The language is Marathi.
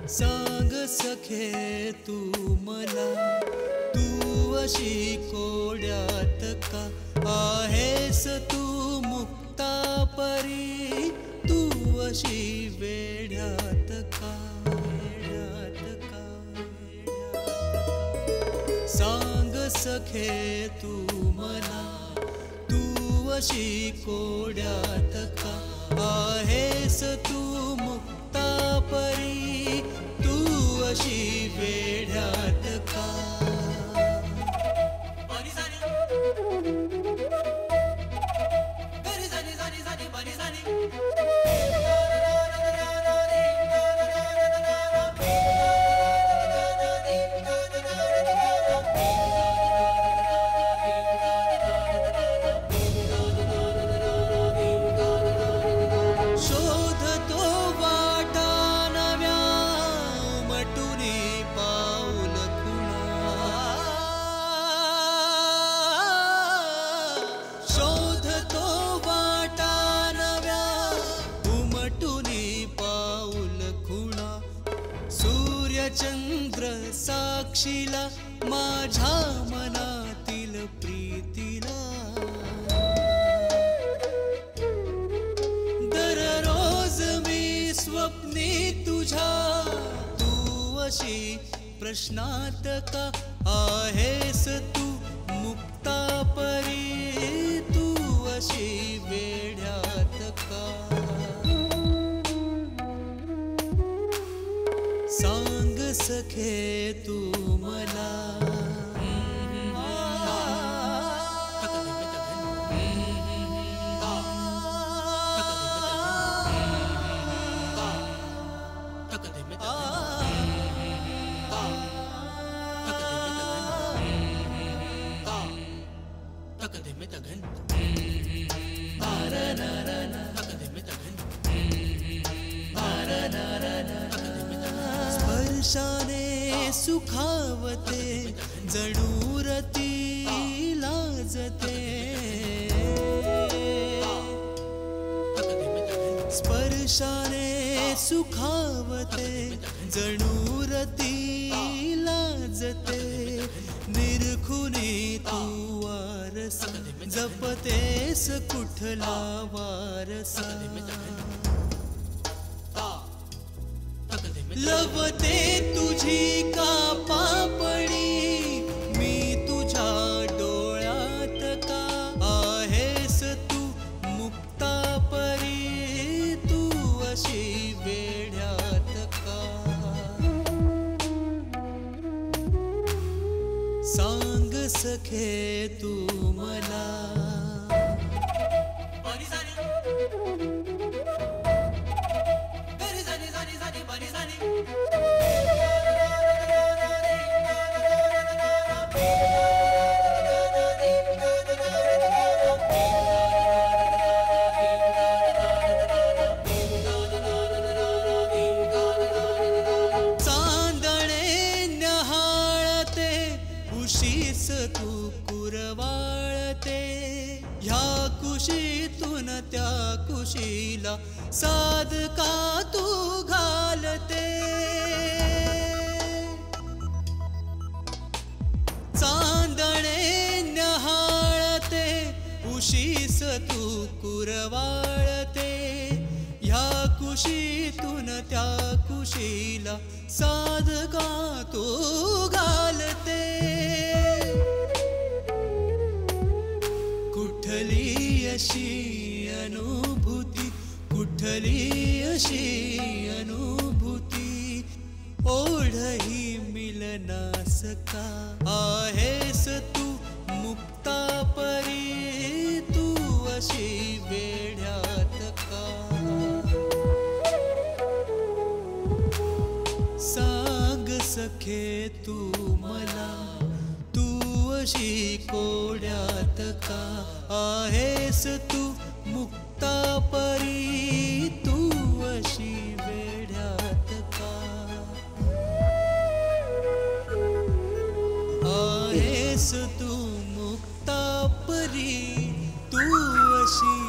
सांग सखे तू मला, तू अशी कोड्यात का आहेस तू मुक्ता परी, तू अशी वेड्यात का, वेड्यात का, सांग सखे तू मला, तू अशी कोड्यात का आहेस तू मुक्ता परी, तू अशी वेड्यात का. शोधतो वाटा नव्या उमटुनी पाऊल खुणा, शोधतो वाटा नव्या उमटुनी पाऊल खुणा, सूर्यचंद्र साक्षीला माझ्या मनातील प्रीतीला, दररोज मी स्वप्नी तुझ्या, तू अशी प्रश्नात का आहेस तू मुक्ता परी, तू अशी वेड्यात का. सांग सखे तू मला, स्पर्शाने सुखावते जणू रती लाजते, स्पर्शाने सुखावते जणू रती लाजते, निरखुनी तू वारसा जपतेस कुठला वारसा, लवते तुझी का पापणी मी तुझ्या डोळ्यात का आहेस तू मुक्ता परी, तू अशी वेड्यात का. सांग सखे तू मला, चांदणे न्याहाळते कुशीस तू कुरवाळते, ह्या कुशीतून त्या कुशीला साधका तू घालते, चांदणे न्याहाळते कुशीस तू कुरवाळते, ह्या कुशीतून त्या कुशीला साधका तू घालते. कुठली अशी अनुभूती, कुठली अशी अनुभूती, ओढही मिलनास का आहेस तू मुक्ता परी, तू अशी वेड्यात का. सांग सखे तू मला, तू अशी कोड्यात का आहेस तू मुक्ता परी, तू अशी वेड्यात का आहेस तू मुक्ता परी. कशी